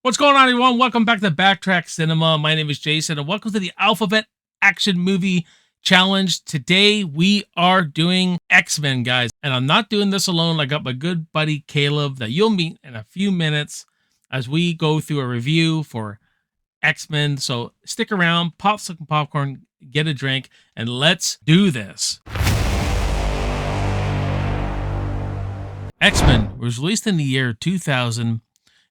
What's going on, everyone? Welcome back to Backtrack Cinema. My name is Jason, and welcome to the Alphabet Action Movie Challenge. Today, we are doing X-Men, guys. And I'm not doing this alone. I got my good buddy, Caleb, that you'll meet in a few minutes as we go through a review for X-Men. So stick around, pop some popcorn, get a drink, and let's do this. X-Men was released in the year 2000,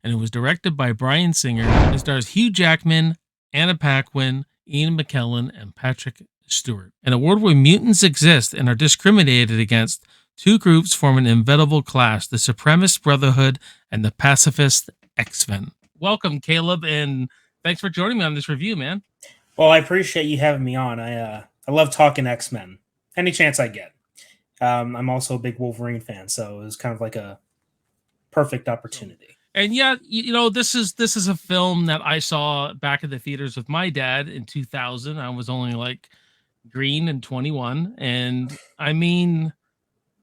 and it was directed by Bryan Singer. It stars Hugh Jackman, Anna Paquin, Ian McKellen, and Patrick Stewart. In a world where mutants exist and are discriminated against, two groups form an inevitable clash: the Supremacist Brotherhood and the Pacifist X-Men. Welcome, Caleb, and thanks for joining me on this review, man. Well, I appreciate you having me on. I love talking X-Men any chance I get. I'm also a big Wolverine fan, so it was kind of like a perfect opportunity. And yeah, this is a film that I saw back in the theaters with my dad in 2000. I was only like green and 21, and I mean,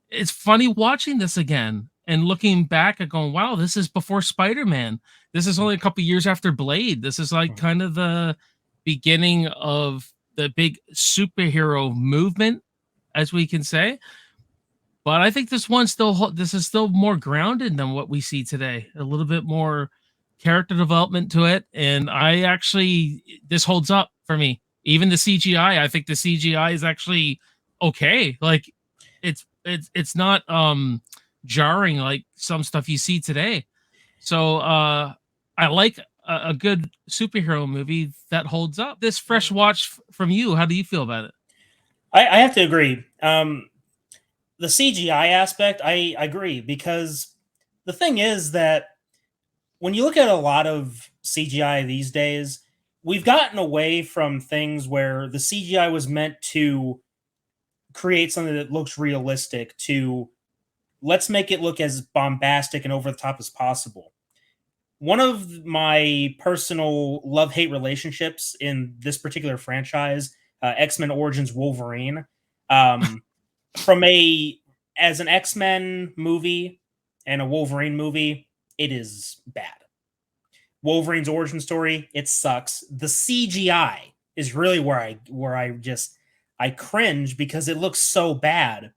it's funny watching this again and looking back and going, wow, this is before Spider-Man. This is only a couple years after Blade. This is like kind of the beginning of the big superhero movement, as we can say. But I think this is still more grounded than what we see today. A little bit more character development to it, and this holds up for me. Even the CGI, I think the CGI is actually okay. Like it's not jarring like some stuff you see today. So I like a good superhero movie that holds up. This fresh watch from you, how do you feel about it? I have to agree. The CGI aspect, I agree, because the thing is that when you look at a lot of CGI these days, we've gotten away from things where the CGI was meant to create something that looks realistic, to let's make it look as bombastic and over the top as possible. One of my personal love-hate relationships in this particular franchise, X-Men Origins Wolverine, from as an X-Men movie and a Wolverine movie, it is bad. Wolverine's origin story, it sucks. The CGI is really where I cringe because it looks so bad,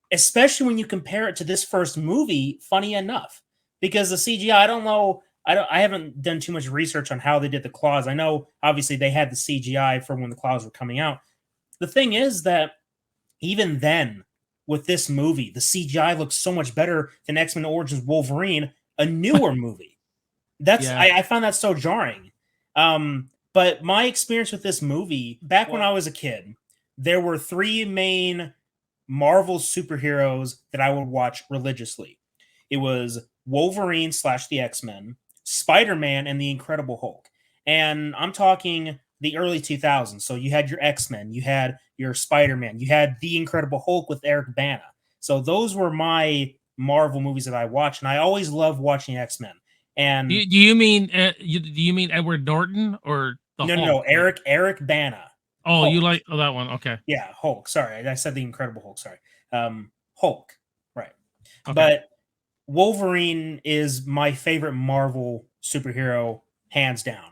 especially when you compare it to this first movie. Funny enough, because the CGI, I haven't done too much research on how they did the claws. I know obviously they had the CGI from when the claws were coming out. The thing is that even then, with this movie, the CGI looks so much better than X-Men Origins Wolverine, a newer movie. I found that so jarring. But my experience with this movie, back when I was a kid, there were three main Marvel superheroes that I would watch religiously. It was Wolverine / the X-Men, Spider-Man, and the Incredible Hulk. And I'm talking the early 2000s. So you had your X-Men, you had your Spider-Man, you had the Incredible Hulk with Eric Bana. So those were my Marvel movies that I watched, and I always loved watching X-Men. And do you mean Edward Norton or the Hulk? No, Eric Bana. Oh, Hulk. You like that one? Okay. Yeah, Hulk. Sorry, I said the Incredible Hulk. Sorry, Hulk. Right. Okay. But Wolverine is my favorite Marvel superhero, hands down.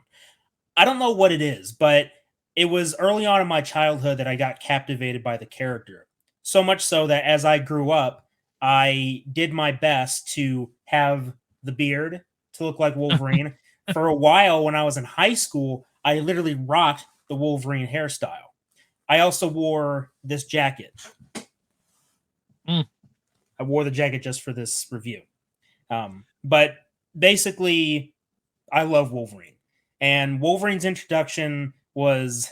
I don't know what it is, but it was early on in my childhood that I got captivated by the character. So much so that as I grew up, I did my best to have the beard to look like Wolverine. For a while, when I was in high school, I literally rocked the Wolverine hairstyle. I also wore this jacket. I wore the jacket just for this review. But basically, I love Wolverine. And Wolverine's introduction was,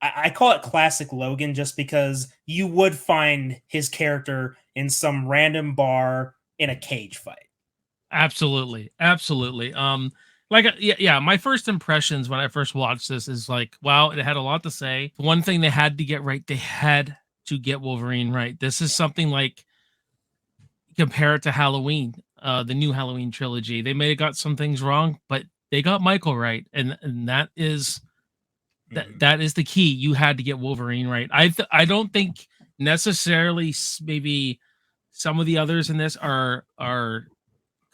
I call it classic Logan, just because you would find his character in some random bar in a cage fight. Absolutely. My first impressions when I first watched this is like, wow, it had a lot to say. One thing they had to get right, they had to get Wolverine right. This is something like, compare it to Halloween, the new Halloween trilogy. They may have got some things wrong, but they got Michael right, and that is that is the key. You had to get Wolverine right. I don't think necessarily maybe some of the others in this are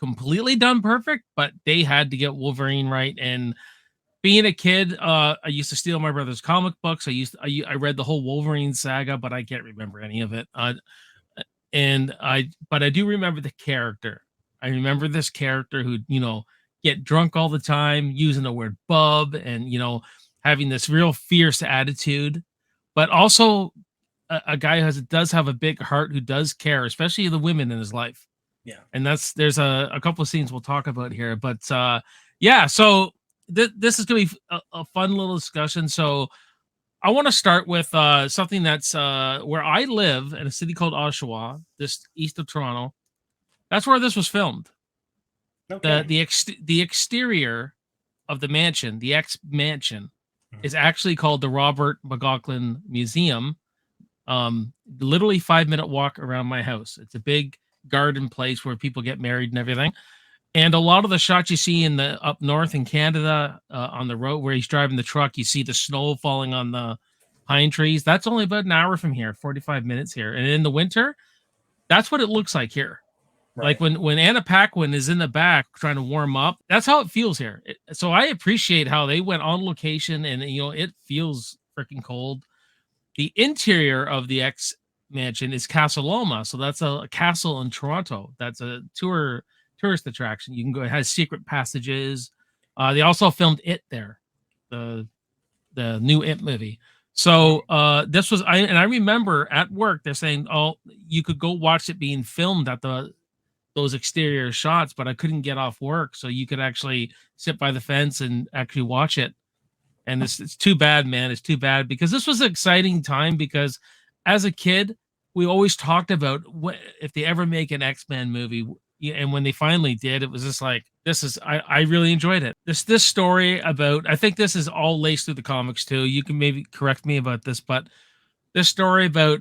completely done perfect, but they had to get Wolverine right. And being a kid, I used to steal my brother's comic books. I read the whole Wolverine saga, but I can't remember any of it. But I do remember the character. I remember this character who, get drunk all the time, using the word bub, and having this real fierce attitude, but also a guy who does have a big heart, who does care, especially the women in his life. Yeah. And there's a couple of scenes we'll talk about here, but yeah. So this is gonna be a fun little discussion. So I want to start with something that's where I live, in a city called Oshawa, just east of Toronto. That's where this was filmed. Okay. The exterior of the mansion, the X mansion, Mhm. is actually called the Robert McLaughlin Museum. Literally 5-minute walk around my house. It's a big garden place where people get married and everything. And a lot of the shots you see in the up north in Canada, on the road where he's driving the truck, you see the snow falling on the pine trees. That's only about an hour from here, 45 minutes here. And in the winter, that's what it looks like here. Like Right. when Anna Paquin is in the back trying to warm up, that's how it feels here. So I appreciate how they went on location, and it feels freaking cold. The interior of the X mansion is Castle Loma, so that's a castle in Toronto. That's a tourist attraction. You can go. It has secret passages. They also filmed It there, the new It movie. So this was I remember at work they're saying, oh, you could go watch it being filmed at those exterior shots, but I couldn't get off work, so you could actually sit by the fence and actually watch it. And it's too bad, man. It's too bad, because this was an exciting time, because as a kid, we always talked about what if they ever make an X-Men movie. And when they finally did, it was just like, I really enjoyed it. This story about, I think this is all laced through the comics too. You can maybe correct me about this, but this story about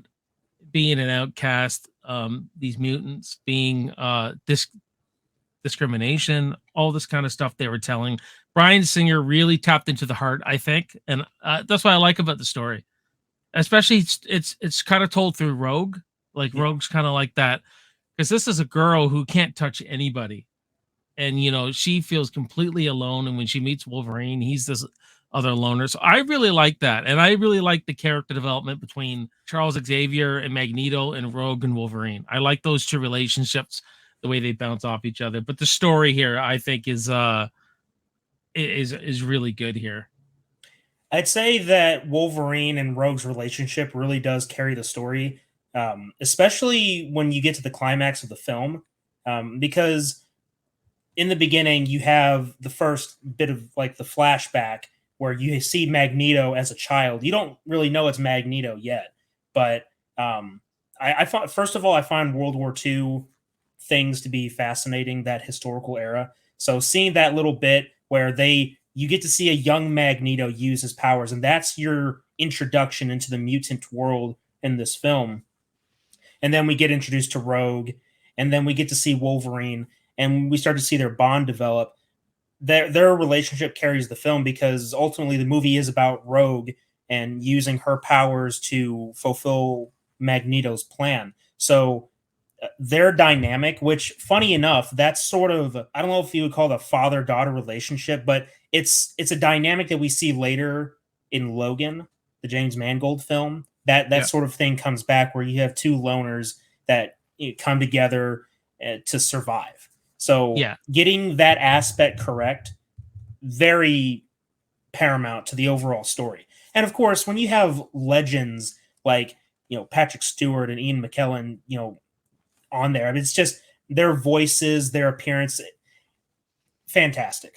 being an outcast, these mutants being discrimination, all this kind of stuff they were telling. Bryan Singer really tapped into the heart, I think, and that's what I like about the story. Especially it's kind of told through Rogue. Like Yeah. Rogue's kind of like that, because this is a girl who can't touch anybody, and she feels completely alone. And when she meets Wolverine, he's this other loner. So I really like that, and I really like the character development between Charles Xavier and Magneto, and Rogue and Wolverine. I like those two relationships, the way they bounce off each other. But the story here, I think, is really good here. I'd say that Wolverine and Rogue's relationship really does carry the story, especially when you get to the climax of the film, because in the beginning you have the first bit of like the flashback where you see Magneto as a child. You don't really know it's Magneto yet, but I find, first of all, I find World War II things to be fascinating, that historical era. So seeing that little bit where you get to see a young Magneto use his powers, and that's your introduction into the mutant world in this film. And then we get introduced to Rogue, and then we get to see Wolverine, and we start to see their bond develop. Their relationship carries the film, because ultimately the movie is about Rogue and using her powers to fulfill Magneto's plan. So their dynamic, which funny enough, that's sort of, I don't know if you would call it a father-daughter relationship, but it's a dynamic that we see later in Logan, the James Mangold film. That Yeah. sort of thing comes back, where you have two loners that come together to survive. So Yeah. getting that aspect correct, very paramount to the overall story. And of course, when you have legends like Patrick Stewart and Ian McKellen, on there, I mean, it's just their voices, their appearance, fantastic,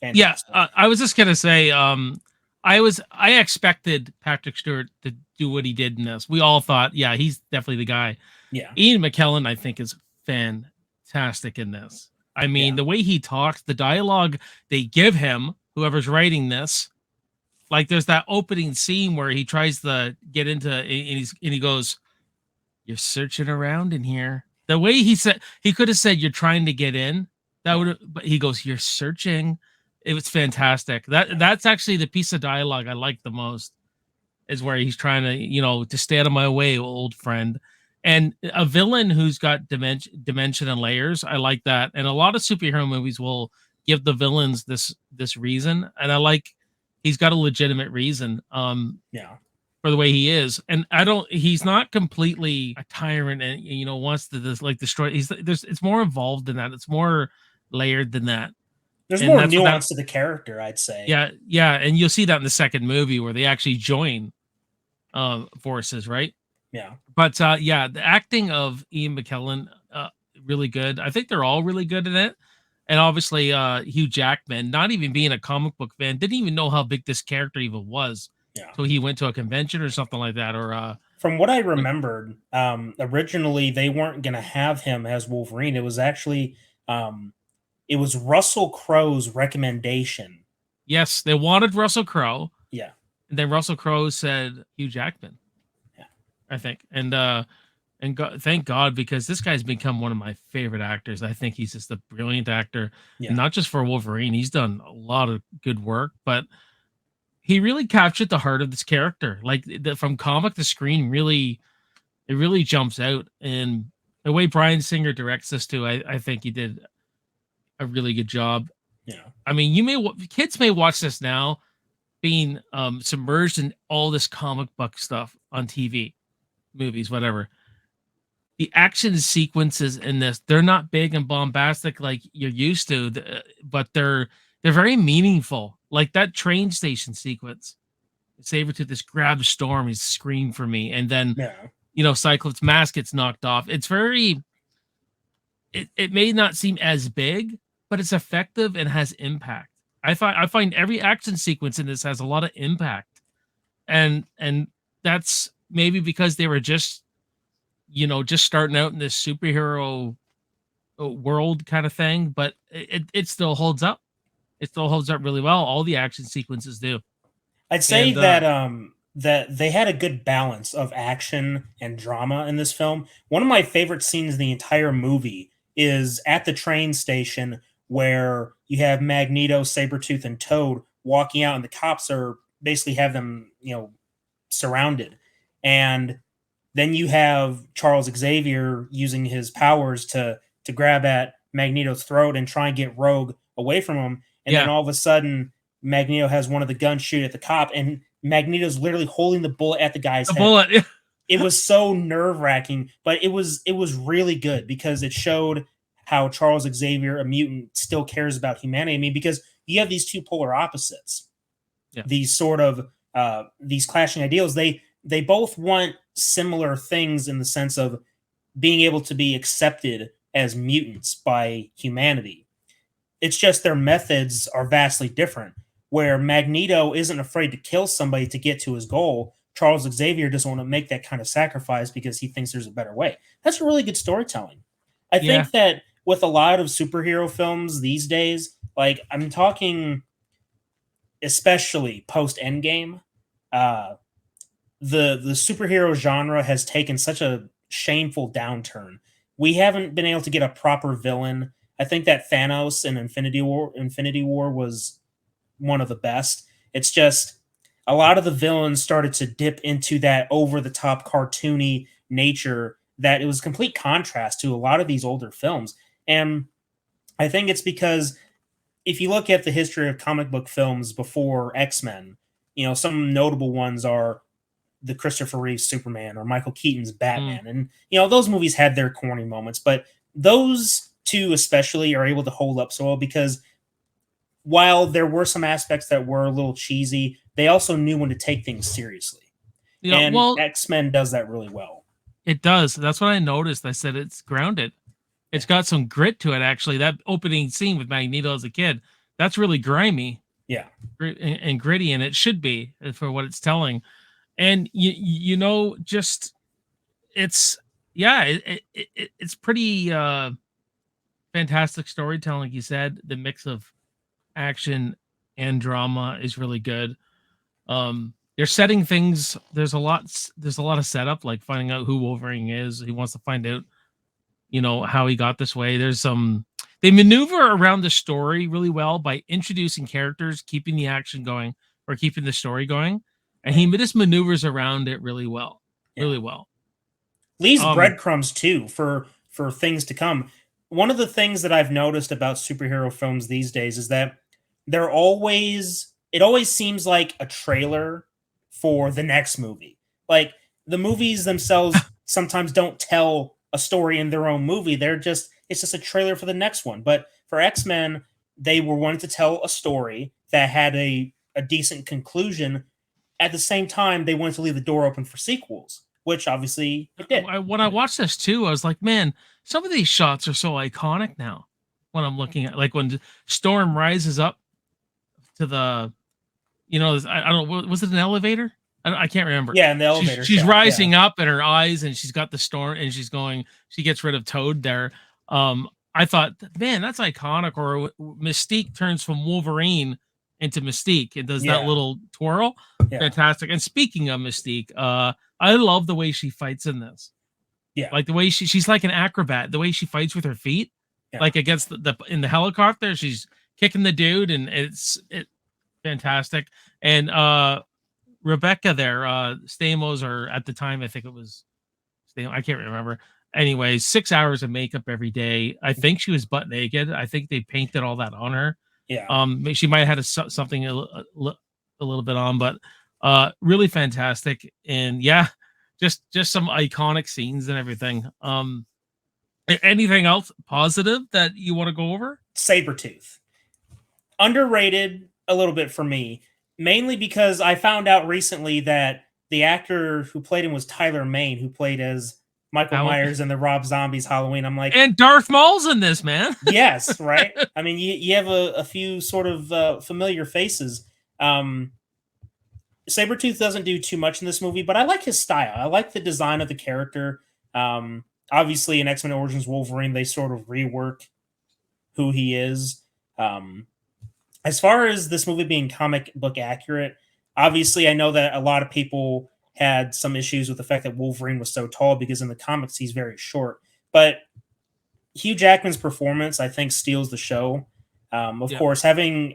Yeah, fantastic. I was just gonna say, I expected Patrick Stewart to do what he did in this. We all thought, yeah, he's definitely the guy. Yeah, Ian McKellen, I think, is fantastic in this. I mean, yeah, the way he talks, the dialogue they give him, whoever's writing this, like there's that opening scene where he tries to get into, and he goes, "You're searching around in here." The way he could have said, "You're trying to get in." That yeah, would, but he goes, "You're searching." It was fantastic. yeah. That's actually the piece of dialogue I like the most, is where he's trying to, to stay out of my way, old friend. And a villain who's got dimension and layers, I like that. And a lot of superhero movies will give the villains this reason, and I like he's got a legitimate reason Yeah. for the way he is. And I don't he's not completely a tyrant and wants to like destroy. He's there's It's more involved than that. It's more layered than that. There's And more that's what that nuance to the character, I'd say. yeah, yeah, and you'll see that in the second movie where they actually join forces, right? Yeah. But yeah, the acting of Ian McKellen, really good. I think they're all really good in it. And obviously, Hugh Jackman, not even being a comic book fan, didn't even know how big this character even was. Yeah. So he went to a convention or something like that, or From what I remembered, originally they weren't going to have him as Wolverine. It was actually it was Russell Crowe's recommendation. yes, they wanted Russell Crowe, Yeah. and then Russell Crowe said Hugh Jackman, Yeah. I think, and thank God, because this guy's become one of my favorite actors. I think he's just a brilliant actor, Yeah. and not just for Wolverine. He's done a lot of good work, but he really captured the heart of this character. Like from comic to screen, really, it really jumps out. And the way Bryan Singer directs this too, I think he did a really good job. Yeah. I mean, kids may watch this now, being submerged in all this comic book stuff on TV, movies, whatever. The action sequences in this, they're not big and bombastic like you're used to, but they're very meaningful. Like that train station sequence. Sabretooth just grabs Storm, he's screamed for me, and then Yeah. Cyclops' mask gets knocked off. It's very it may not seem as big, but it's effective and has impact. I find every action sequence in this has a lot of impact. And that's maybe because they were just starting out in this superhero world kind of thing, but it still holds up. It still holds up really well. All the action sequences do. I'd say And that that they had a good balance of action and drama in this film. One of my favorite scenes in the entire movie is at the train station where you have Magneto, Sabretooth, and Toad walking out, and the cops are basically have them, surrounded. And then you have Charles Xavier using his powers to grab at Magneto's throat and try and get Rogue away from him. And then yeah, all of a sudden, Magneto has one of the guns shoot at the cop, and Magneto's literally holding the bullet at the guy's the head. bullet. It was so nerve wracking, but it was really good because it showed how Charles Xavier, a mutant, still cares about humanity. I mean, because you have these two polar opposites, Yeah. these sort of these clashing ideals. They both want similar things in the sense of being able to be accepted as mutants by humanity. It's just their methods are vastly different. Where Magneto isn't afraid to kill somebody to get to his goal, Charles Xavier doesn't want to make that kind of sacrifice because he thinks there's a better way. That's really good storytelling. I Yeah. think that with a lot of superhero films these days, like I'm talking especially post Endgame, uh, the superhero genre has taken such a shameful downturn. We haven't been able to get a proper villain. I think that Thanos in Infinity War was one of the best. It's just a lot of the villains started to dip into that over the top cartoony nature that it was complete contrast to a lot of these older films. And I think it's because if you look at the history of comic book films before X-Men, some notable ones are the Christopher Reeve Superman or Michael Keaton's Mm. Batman. And those movies had their corny moments, but those two especially are able to hold up so well because while there were some aspects that were a little cheesy, they also knew when to take things seriously. Yeah, And well, X-Men does that really well. it does. That's what I noticed. I said it's grounded. Yeah. It's got some grit to it, actually. That opening scene with Magneto as a kid, that's really grimy Yeah. and gritty, and it should be for what it's telling. And just it's yeah, it's pretty fantastic storytelling. Like you said, the mix of action and drama is really good. They're setting things. There's a lot of setup, like finding out who Wolverine is. He wants to find out, how he got this way. There's some They maneuver around the story really well by introducing characters, keeping the action going or keeping the story going, and Right. he just maneuvers around it really well, Yeah. really well. leaves Um, breadcrumbs too for things to come. One of the things that I've noticed about superhero films these days is that they're always it always seems like a trailer for the next movie. Like the movies themselves sometimes don't tell a story in their own movie. It's just a trailer for the next one. But for X-Men, they were wanting to tell a story that had a decent conclusion. At the same time, they wanted to leave the door open for sequels, which obviously it did. when I watched this too, I was like, man, some of these shots are so iconic now. When I'm looking at, like, when Storm rises up to the, I don't know, was it an elevator? I can't remember. Yeah, in the She's elevator she's shaft. Yeah, rising up in her eyes, and she's got the storm, and she gets rid of Toad there. I thought, man, that's iconic. Or Mystique turns from Wolverine into Mystique and does that yeah, little twirl. yeah, Fantastic. And speaking of Mystique, I love the way she fights in this. yeah, Like the way she's like an acrobat. The way she fights with her feet, yeah. like against the in the helicopter, she's kicking the dude, and it fantastic. And Rebecca there, Stamos, or at the time I think it was Stamos, I can't remember. Anyway, 6 hours of makeup every day. I think she was butt naked. I think they painted all that on her. Yeah. She might have had something a little bit on, but really fantastic. And yeah, just some iconic scenes and everything. Anything else positive that you want to go over? Sabretooth. Underrated a little bit for me, mainly because I found out recently that the actor who played him was Tyler Mane, who played as Michael How Myers in the Rob Zombies Halloween. I'm like, and Darth Maul's in this, man. yes, right? I mean, you have a few sort of familiar faces. Um, Sabretooth doesn't do too much in this movie, but I like his style. I like the design of the character. Obviously, in X Men Origins Wolverine, they sort of rework who he is. Um, as far as this movie being comic book accurate, obviously, I know that a lot of people had some issues with the fact that Wolverine was so tall because in the comics he's very short. But Hugh Jackman's performance, I think, steals the show. Of Yeah. course, having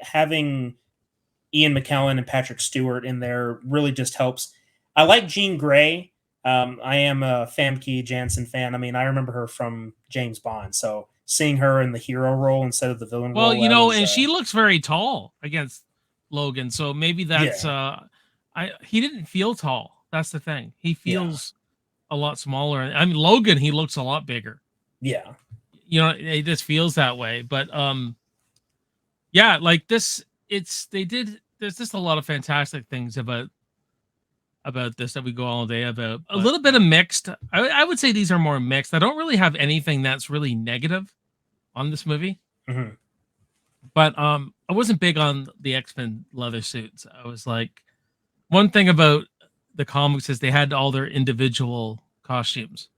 Ian McKellen and Patrick Stewart in there really just helps. I like Jean Grey. I am a Famke Janssen fan. I mean, I remember her from James Bond, so seeing her in the hero role instead of the villain Well, role, that was and she looks very tall against Logan, so maybe that's yeah, I he didn't feel tall. That's the thing. He yeah, feels a lot smaller. I mean, Logan, he looks a lot bigger. yeah, It just feels that way. But yeah, like this, there's just a lot of fantastic things about this that we go all day about. A little bit of mixed. I would say these are more mixed. I don't really have anything that's really negative on this movie. hmm But I wasn't big on the X-Men leather suits. I was like, one thing about the comics is they had all their individual costumes.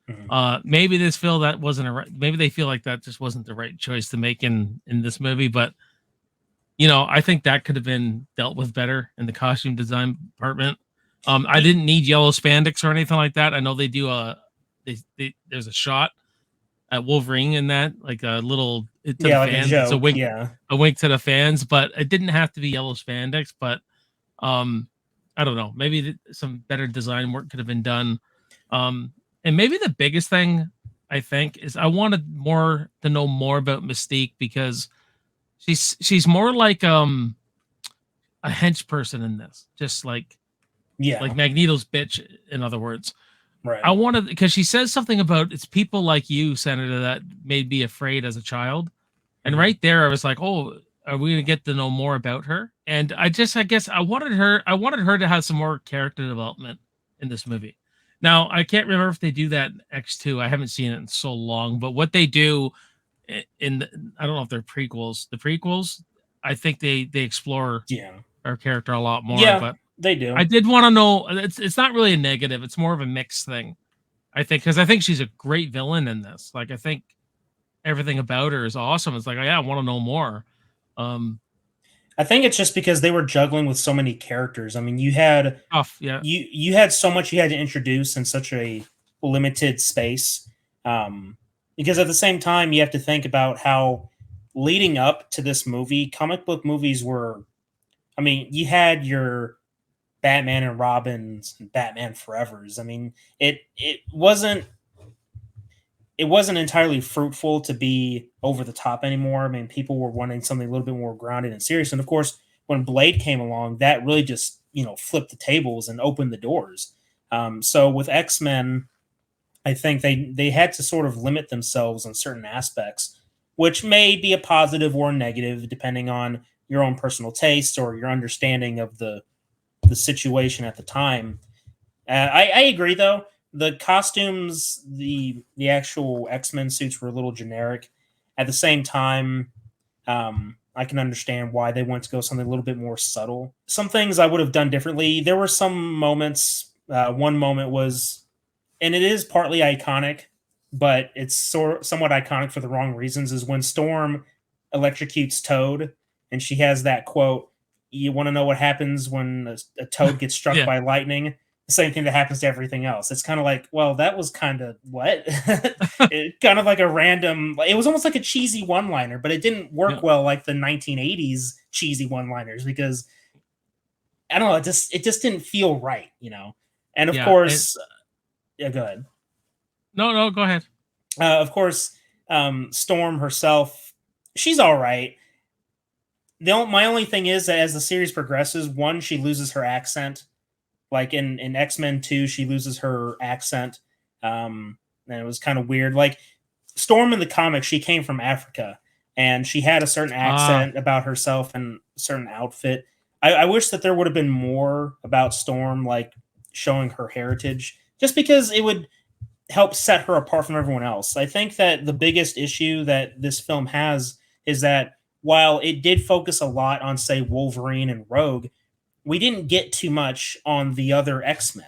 hmm Maybe this feel that wasn't a right, maybe they feel like that just wasn't the right choice to make in this movie. But I think that could have been dealt with better in the costume design department. I didn't need yellow spandex or anything like that. I know they do there's a shot at Wolverine in that, like a little to the yeah, like a fans. It's joke, yeah, a wink to the fans, but it didn't have to be yellow spandex. But um, I don't know. Maybe some better design work could have been done. And maybe the biggest thing I think is I wanted more to know more about Mystique because she's more like a hench person in this, just like yeah, Magneto's bitch. In other words, I right, wanted because she says something about it's people like you, Senator, that made me afraid as a child. And hmm right there, I was like, "Oh, are we gonna get to know more about her?" And I guess, I wanted her to have some more character development in this movie. Now, I can't remember if they do that in X2. I haven't seen it in so long, but what they do I don't know if they're prequels. The prequels, I think they explore yeah, her character a lot more. yeah, But they I do. did want to know. It's not really a negative. It's more of a mixed thing. I think because I think she's a great villain in this. Like I think everything about her is awesome. It's like, oh, yeah, I want to know more. Um, I think it's just because they were juggling with so many characters. I mean, Tough, yeah. you had so much you had to introduce in such a limited space. Because at the same time, you have to think about how leading up to this movie, comic book movies were. I mean, you had your Batman and Robins and Batman Forevers. I mean, it wasn't entirely fruitful to be over the top anymore. I mean, people were wanting something a little bit more grounded and serious. And of course, when Blade came along, that really just flipped the tables and opened the doors. So with X Men, I think they had to sort of limit themselves on certain aspects, which may be a positive or negative depending on your own personal taste or your understanding of the situation at the time. I agree though. The costumes, the actual X Men suits were a little generic. At the same time, I can understand why they went to go something a little bit more subtle. Some things I would have done differently. There were some moments. One moment was, and it is partly iconic, but it's somewhat iconic for the wrong reasons. Is when Storm electrocutes Toad, and she has that quote, "You want to know what happens when a Toad gets struck Yeah. by lightning? The same thing that happens to everything else." It's kind of like, well, that was kind of what? It kind of like a random. It was almost like a cheesy one-liner, but it didn't Yeah. work well like the 1980s cheesy one-liners because I don't know. It just didn't feel right, you know. And of Yeah. course, yeah, go ahead. No, go ahead. Of course, Storm herself, she's all right. My only thing is that as the series progresses, one, she loses her accent. Like in X Men 2, she loses her accent. And it was kind of weird. Like Storm in the comics, she came from Africa and she had a certain Ah, accent about herself and a certain outfit. I wish that there would have been more about Storm, like showing her heritage, just because it would help set her apart from everyone else. I think that the biggest issue that this film has is that while it did focus a lot on, say, Wolverine and Rogue, we didn't get too much on the other X-Men.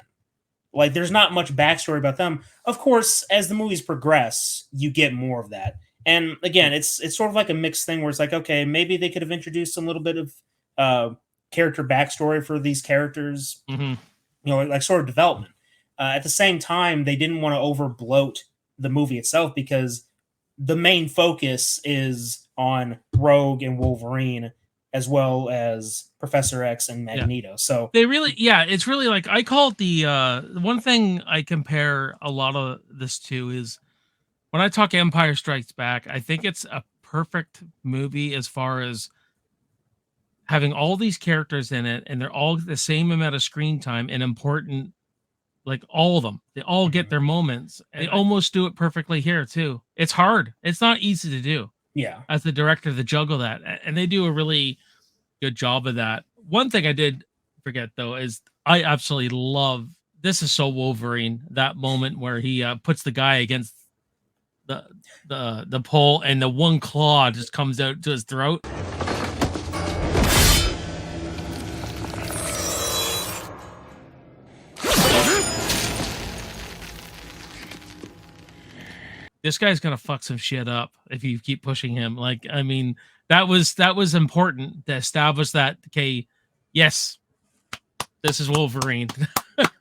Like, there's not much backstory about them. Of course, as the movies progress, you get more of that. And again, it's sort of like a mixed thing where it's like, okay, maybe they could have introduced a little bit of uh, character backstory for these characters, mhm. like sort of development. At the same time, they didn't want to over bloat the movie itself because the main focus is on Rogue and Wolverine as well as Professor X and Yeah. Magneto. So They really, yeah, it's really like I call it the one thing I compare a lot of this to is when I talk Empire Strikes Back, I think it's a perfect movie as far as having all these characters in it and they're all the same amount of screen time and important, like all of them. They all get mhm. their moments. They And almost do it perfectly here too. It's hard. It's not easy to do yeah, as the director to juggle that. And they do a really good job of that. One thing I did forget though is I absolutely love, this is so Wolverine, that moment where he puts the guy against the the pole and the one claw just comes out to his throat. This guy's gonna fuck some shit up if you keep pushing him. Like, I mean, that was important to establish that, okay, yes, this is Wolverine.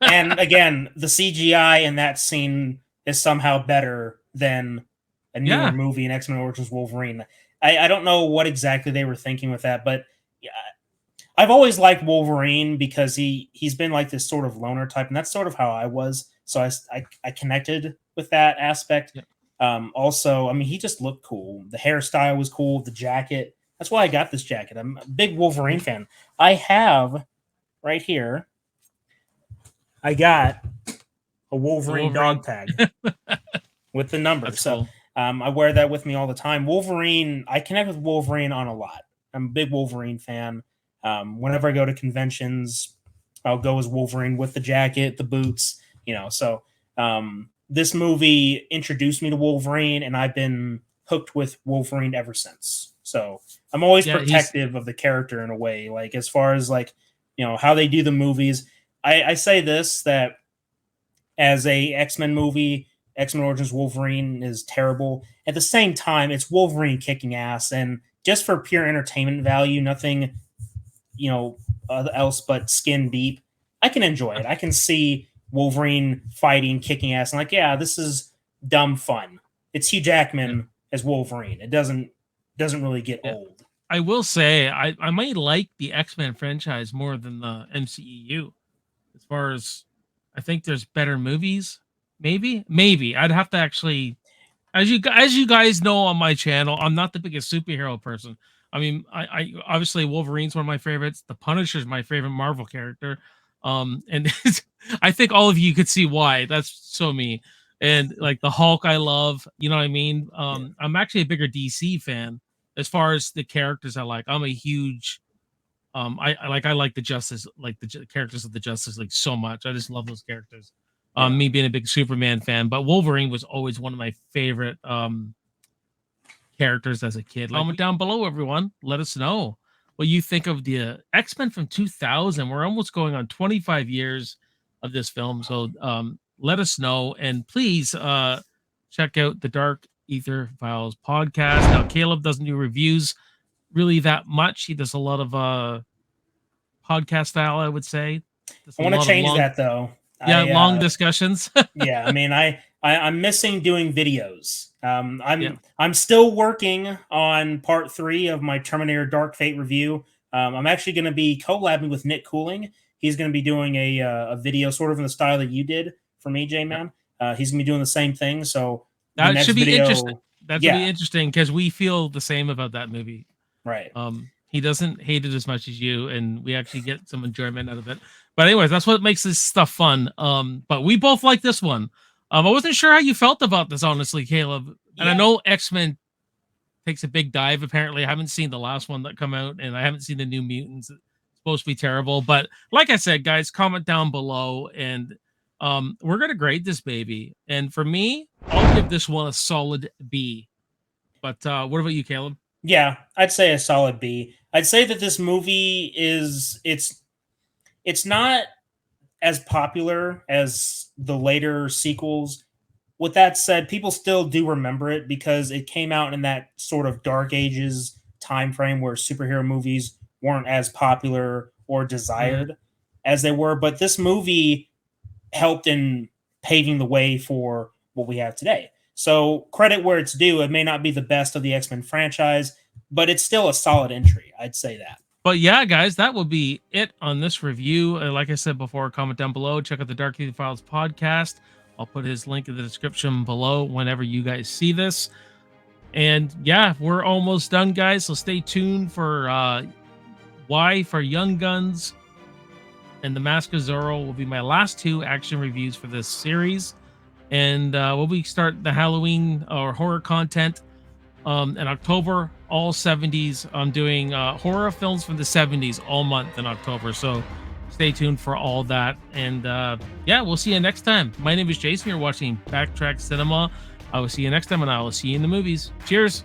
and again, the CGI in that scene is somehow better than a newer Yeah. movie in X Men Origins Wolverine. I don't know what exactly they were thinking with that, but yeah, I've always liked Wolverine because he's been like this sort of loner type, and that's sort of how I was. So I connected with that aspect. Yeah. Also, I mean, he just looked cool. The hairstyle was cool. The jacket. That's why I got this jacket. I'm a big Wolverine fan. I have right here. I got a The Wolverine Wolverine. dog tag with the number. That's So cool. I wear that with me all the time. Wolverine, I connect with Wolverine on a lot. I'm a big Wolverine fan. Whenever I go to conventions, I'll go as Wolverine with the jacket, the boots, So this movie introduced me to Wolverine, and I've been hooked with Wolverine ever since. So I'm always Yeah, he's protective of the character in a way, like as far as like how they do the movies. I say this that as a X-Men movie, X-Men Origins Wolverine is terrible. At the same time, it's Wolverine kicking ass, and just for pure entertainment value, nothing else but skin deep. I can enjoy it. I can see Wolverine fighting, kicking ass, and like, yeah, this is dumb fun. It's Hugh yeah, Jackman as Wolverine. It doesn't really get yeah. old. I will say I might like the X-Men franchise more than the MCEU. as far as I think there's better movies. Maybe I'd have to actually, as you guys know on my channel, I'm not the biggest superhero person. I mean, I obviously Wolverine's one of my favorites. The Punisher's my favorite Marvel character. And I think all of you could see why. That's so me. And like the Hulk, I love. You know what I mean? Yeah. I'm actually a bigger DC fan as far as the characters I like. I'm a huge I like the Justice, like characters of the Justice League so much. I just love those characters. Yeah. Me being a big Superman fan, but Wolverine was always one of my favorite characters as a kid. Comment down below, everyone. Let us know what you think of the X-Men from 2000. We're almost going on 25 years of this film, so let us know, and please check out the Dark Aether Files podcast. Now, Caleb doesn't do reviews really that much. He does a lot of podcast style, I would say. Just I a want to lot of change long, that though. long discussions. Yeah, I mean, I'm missing doing videos. Yeah. I'm still working on part 3 of my Terminator Dark Fate review. I'm actually going to be collabing with Nick Cooling. He's going to be doing a video sort of in the style that you did for me, J-Man. He's going to be doing the same thing. So the That next should be video, interesting. That should be interesting because we feel the same about that movie. right. He doesn't hate it as much as you, and we actually get some enjoyment out of it. But anyways, that's what makes this stuff fun. But we both like this one. I wasn't sure how you felt about this, honestly, Caleb. And I know X-Men takes a big dive. Apparently, I haven't seen the last one that come out, and I haven't seen the New Mutants. It's supposed to be terrible. But like I said, guys, comment down below, and we're gonna grade this baby. And for me, I'll give this one a solid B. But what about you, Caleb? Yeah, I'd say a solid B. I'd say that this movie it's not as popular as the later sequels. With that said, people still do remember it because it came out in that sort of dark ages time frame where superhero movies weren't as popular or desired as they were. But this movie helped in paving the way for what we have today. So credit where it's due. It may not be the best of the X-Men franchise, but it's still a solid entry. I'd say that. But yeah, guys, that will be it on this review. Like I said before, comment down below. Check out the Dark Aether Files podcast. I'll put his link in the description below whenever you guys see this. And yeah, we're almost done, guys. So stay tuned for Y for Young Guns and The Mask of Zorro will be my last 2 action reviews for this series. And we'll be start the Halloween or horror content in October, all 70s. I'm doing horror films from the 70s all month in October. So stay tuned for all that. And yeah, we'll see you next time. My name is Jason. You're watching Backtrack Cinema. I will see you next time, and I will see you in the movies. Cheers.